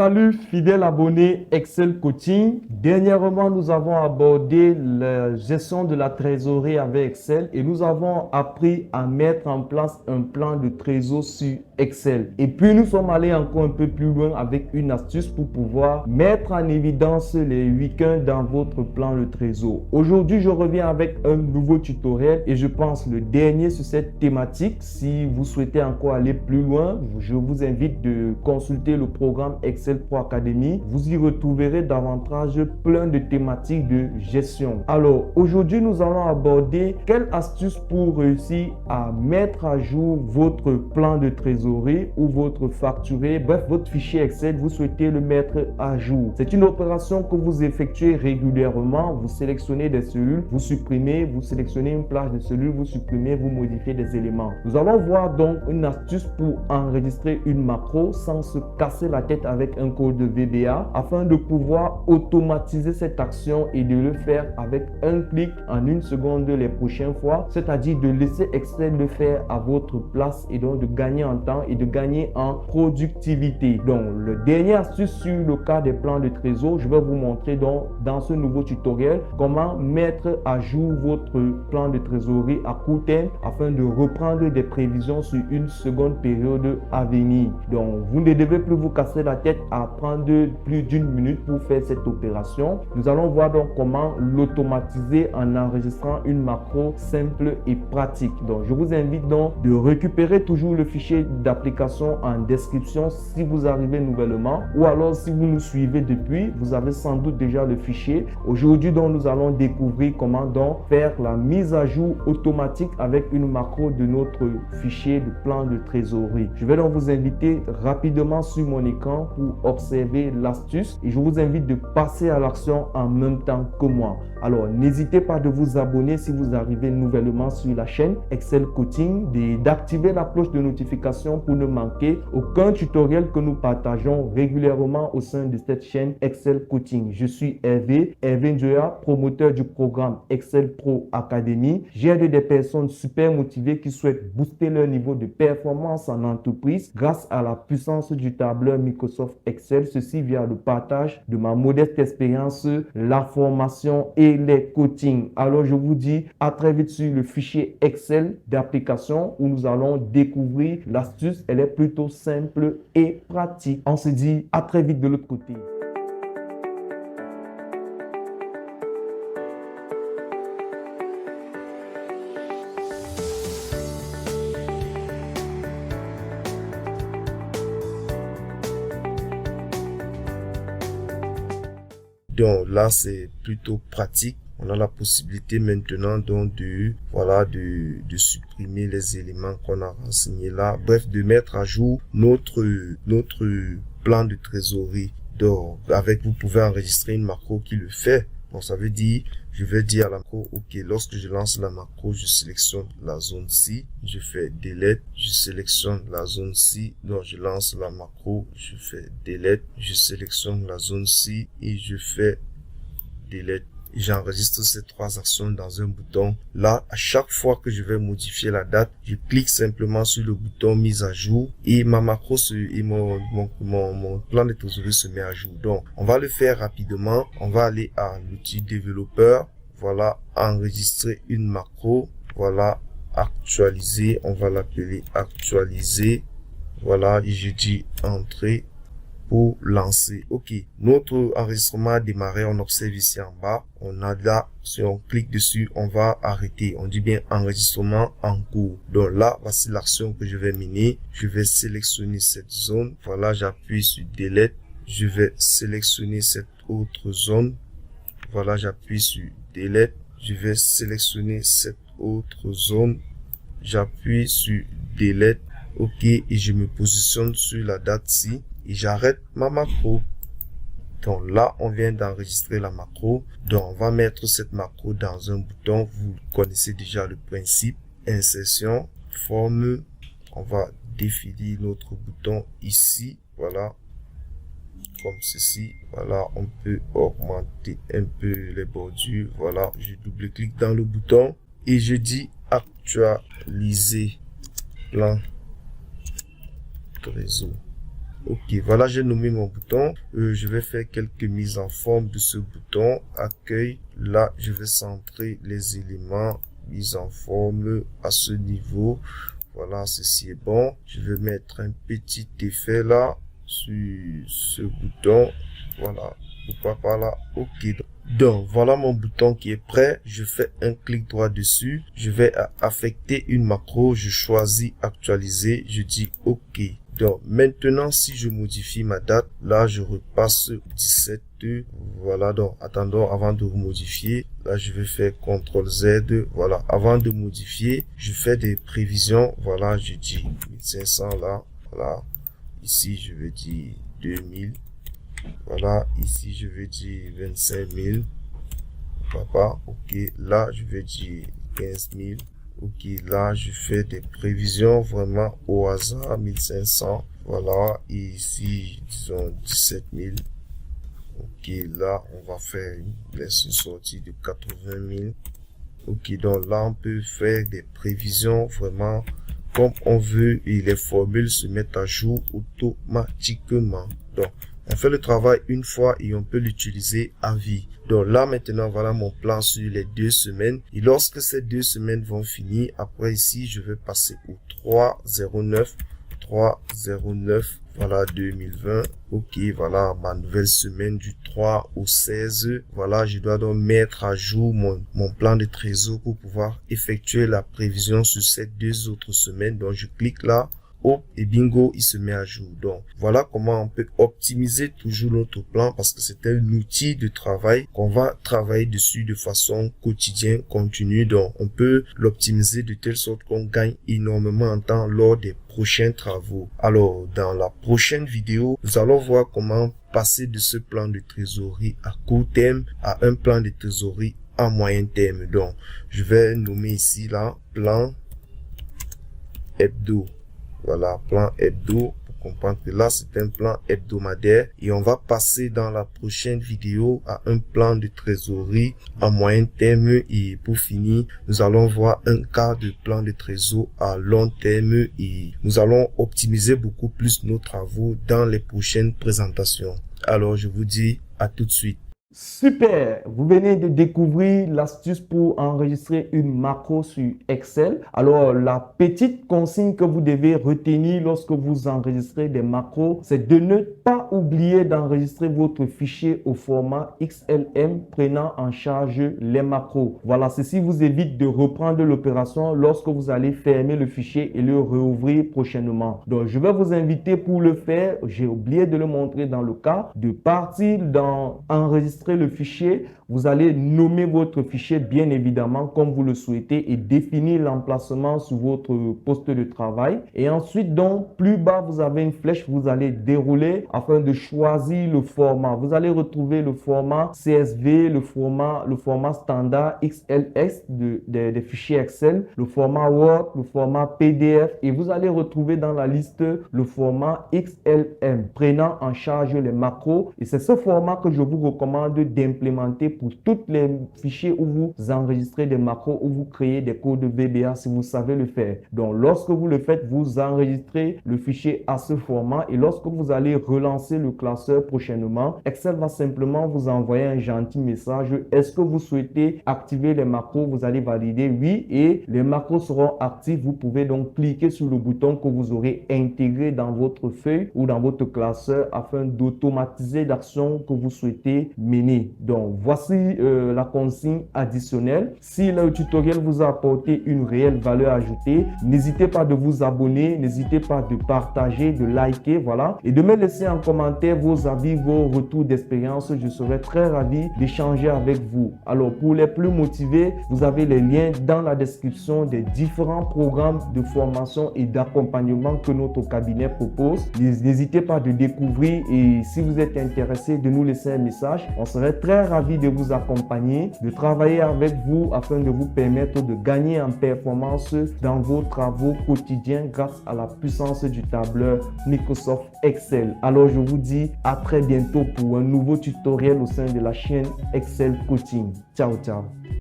Salut fidèles abonnés Excel Coaching. Dernièrement, nous avons abordé la gestion de la trésorerie avec Excel et nous avons appris à mettre en place un plan de trésor sur Excel. Et puis, nous sommes allés encore un peu plus loin avec une astuce pour pouvoir mettre en évidence les week-ends dans votre plan de trésor. Aujourd'hui, je reviens avec un nouveau tutoriel et je pense le dernier sur cette thématique. Si vous souhaitez encore aller plus loin, je vous invite de consulter le programme Excel Pro Academy. Vous y retrouverez davantage plein de thématiques de gestion. Alors, aujourd'hui, nous allons aborder quelle astuce pour réussir à mettre à jour votre plan de trésorerie ou votre facturé, bref, votre fichier Excel, vous souhaitez le mettre à jour. C'est une opération que vous effectuez régulièrement. Vous sélectionnez des cellules, vous supprimez, vous sélectionnez une plage de cellules, vous supprimez, vous modifiez des éléments. Nous allons voir donc une astuce pour enregistrer une macro sans se casser la tête avec un code de VBA afin de pouvoir automatiser cette action et de le faire avec un clic en une seconde les prochaines fois, c'est-à-dire de laisser Excel le faire à votre place et donc de gagner en temps et de gagner en productivité. Donc, le dernier astuce sur le cas des plans de trésor, je vais vous montrer donc dans ce nouveau tutoriel comment mettre à jour votre plan de trésorerie à court terme afin de reprendre des prévisions sur une seconde période à venir. Donc, vous ne devez plus vous casser la tête à prendre plus d'une minute pour faire cette opération. Nous allons voir donc comment l'automatiser en enregistrant une macro simple et pratique. Donc, je vous invite donc de récupérer toujours le fichier d'application en description si vous arrivez nouvellement ou alors si vous nous suivez depuis, vous avez sans doute déjà le fichier. Aujourd'hui, donc, nous allons découvrir comment donc faire la mise à jour automatique avec une macro de notre fichier de plan de trésorerie. Je vais donc vous inviter rapidement sur mon écran pour observer l'astuce et je vous invite de passer à l'action en même temps que moi. Alors, n'hésitez pas de vous abonner si vous arrivez nouvellement sur la chaîne Excel Coaching, d'activer la cloche de notification pour ne manquer aucun tutoriel que nous partageons régulièrement au sein de cette chaîne Excel Coaching. Je suis Hervé Njoya, promoteur du programme Excel Pro Academy. J'aide des personnes super motivées qui souhaitent booster leur niveau de performance en entreprise grâce à la puissance du tableur Microsoft Excel, ceci via le partage de ma modeste expérience, la formation et les coachings. Alors, je vous dis à très vite sur le fichier Excel d'application où nous allons découvrir l'astuce. Elle est plutôt simple et pratique. On se dit à très vite de l'autre côté. Donc là, c'est plutôt pratique. On a la possibilité maintenant donc de supprimer les éléments qu'on a renseignés là. Bref, de mettre à jour notre plan de trésorerie. Donc avec, vous pouvez enregistrer une macro qui le fait. Donc ça veut dire, je vais dire à la macro, ok, lorsque je lance la macro, je sélectionne la zone ci, je fais delete, je sélectionne la zone ci, donc je lance la macro, je fais delete, je sélectionne la zone ci et je fais delete. J'enregistre ces trois actions dans un bouton. Là, à chaque fois que je vais modifier la date, je clique simplement sur le bouton mise à jour et ma macro et mon plan de trésorerie se met à jour. Donc, on va le faire rapidement. On va aller à l'outil développeur. Voilà, enregistrer une macro. Voilà, actualiser. On va l'appeler actualiser. Voilà, et je dis entrée pour lancer. Ok, notre enregistrement a démarré. On observe ici en bas, on a là, si on clique dessus, on va arrêter. On dit bien enregistrement en cours. Donc là, voici l'action que je vais mener. Je vais sélectionner cette zone. Voilà, j'appuie sur delete. Je vais sélectionner cette autre zone. Voilà, j'appuie sur delete. Je vais sélectionner cette autre zone. J'appuie sur delete. Ok, et je me positionne sur la date-ci. Et j'arrête ma macro. Donc là, on vient d'enregistrer la macro. Donc on va mettre cette macro dans un bouton. Vous connaissez déjà le principe. Insertion, forme. On va définir notre bouton ici. Voilà. Comme ceci. Voilà. On peut augmenter un peu les bordures. Voilà. Je double-clique dans le bouton. Et je dis actualiser plan trésor. Ok, voilà, j'ai nommé mon bouton. Je vais faire quelques mises en forme de ce bouton. Accueil. Là, je vais centrer les éléments. Mise en forme à ce niveau. Voilà, ceci est bon. Je vais mettre un petit effet là sur ce bouton. Voilà, pourquoi pas là. Ok. Donc, voilà mon bouton qui est prêt. Je fais un clic droit dessus. Je vais affecter une macro. Je choisis actualiser. Je dis OK. Donc, maintenant, si je modifie ma date, là, je repasse 17. Voilà, donc, attendons avant de modifier. Là, je vais faire CTRL Z. Voilà, avant de modifier, je fais des prévisions. Voilà, je dis 1500 là. Voilà, ici, je vais dire 2000. Voilà, ici, je vais dire 25 000. Papa, ok. Là, je vais dire 15 000. Ok, là, je fais des prévisions vraiment au hasard, 1500. Voilà, et ici, disons 17 000. Ok, là, on va faire une sortie de 80 000. Ok, donc là, on peut faire des prévisions vraiment comme on veut et les formules se mettent à jour automatiquement. Donc, on fait le travail une fois et on peut l'utiliser à vie. Donc là, maintenant, voilà mon plan sur les 2 semaines. Et lorsque ces 2 semaines vont finir, après ici, je vais passer au 309. Voilà, 2020. Ok, voilà ma nouvelle semaine du 3 au 16. Voilà, je dois donc mettre à jour mon plan de trésor pour pouvoir effectuer la prévision sur ces 2 autres semaines. Donc, je clique là. Hop, et bingo, il se met à jour. Donc, voilà comment on peut optimiser toujours notre plan parce que c'est un outil de travail qu'on va travailler dessus de façon quotidienne, continue. Donc, on peut l'optimiser de telle sorte qu'on gagne énormément en temps lors des prochains travaux. Alors, dans la prochaine vidéo, nous allons voir comment passer de ce plan de trésorerie à court terme à un plan de trésorerie à moyen terme. Donc, je vais nommer ici là, plan hebdo. Voilà, plan hebdo, pour comprendre que là, c'est un plan hebdomadaire. Et on va passer dans la prochaine vidéo à un plan de trésorerie à moyen terme. Et pour finir, nous allons voir un cas de plan de trésor à long terme. Et nous allons optimiser beaucoup plus nos travaux dans les prochaines présentations. Alors, je vous dis à tout de suite. Super! Vous venez de découvrir l'astuce pour enregistrer une macro sur Excel. Alors, la petite consigne que vous devez retenir lorsque vous enregistrez des macros, c'est de ne pas oublier d'enregistrer votre fichier au format XLM prenant en charge les macros. Voilà, ceci vous évite de reprendre l'opération lorsque vous allez fermer le fichier et le rouvrir prochainement. Donc, je vais vous inviter pour le faire. J'ai oublié de le montrer dans le cas de partir dans enregistrer le fichier. Vous allez nommer votre fichier bien évidemment comme vous le souhaitez et définir l'emplacement sur votre poste de travail. Et ensuite, donc, plus bas, vous avez une flèche, vous allez dérouler afin de choisir le format. Vous allez retrouver le format CSV, le format standard XLS des fichiers Excel, le format Word, le format PDF et vous allez retrouver dans la liste le format XLM prenant en charge les macros. Et c'est ce format que je vous recommande d'implémenter pour tous les fichiers où vous enregistrez des macros, où vous créez des codes VBA si vous savez le faire. Donc, lorsque vous le faites, vous enregistrez le fichier à ce format et lorsque vous allez relancer le classeur prochainement, Excel va simplement vous envoyer un gentil message. Est-ce que vous souhaitez activer les macros? Vous allez valider oui et les macros seront actifs. Vous pouvez donc cliquer sur le bouton que vous aurez intégré dans votre feuille ou dans votre classeur afin d'automatiser l'action que vous souhaitez mener. Donc, voici la consigne additionnelle. Si le tutoriel vous a apporté une réelle valeur ajoutée, n'hésitez pas de vous abonner, n'hésitez pas de partager, de liker, voilà, et de me laisser en commentaire vos avis, vos retours d'expérience. Je serai très ravi d'échanger avec vous. Alors, pour les plus motivés, vous avez les liens dans la description des différents programmes de formation et d'accompagnement que notre cabinet propose. N'hésitez pas de découvrir et si vous êtes intéressé, de nous laisser un message. On serait très ravi de vous accompagner, de travailler avec vous afin de vous permettre de gagner en performance dans vos travaux quotidiens grâce à la puissance du tableur Microsoft Excel. Alors, je vous dis à très bientôt pour un nouveau tutoriel au sein de la chaîne Excel Coaching. Ciao, ciao.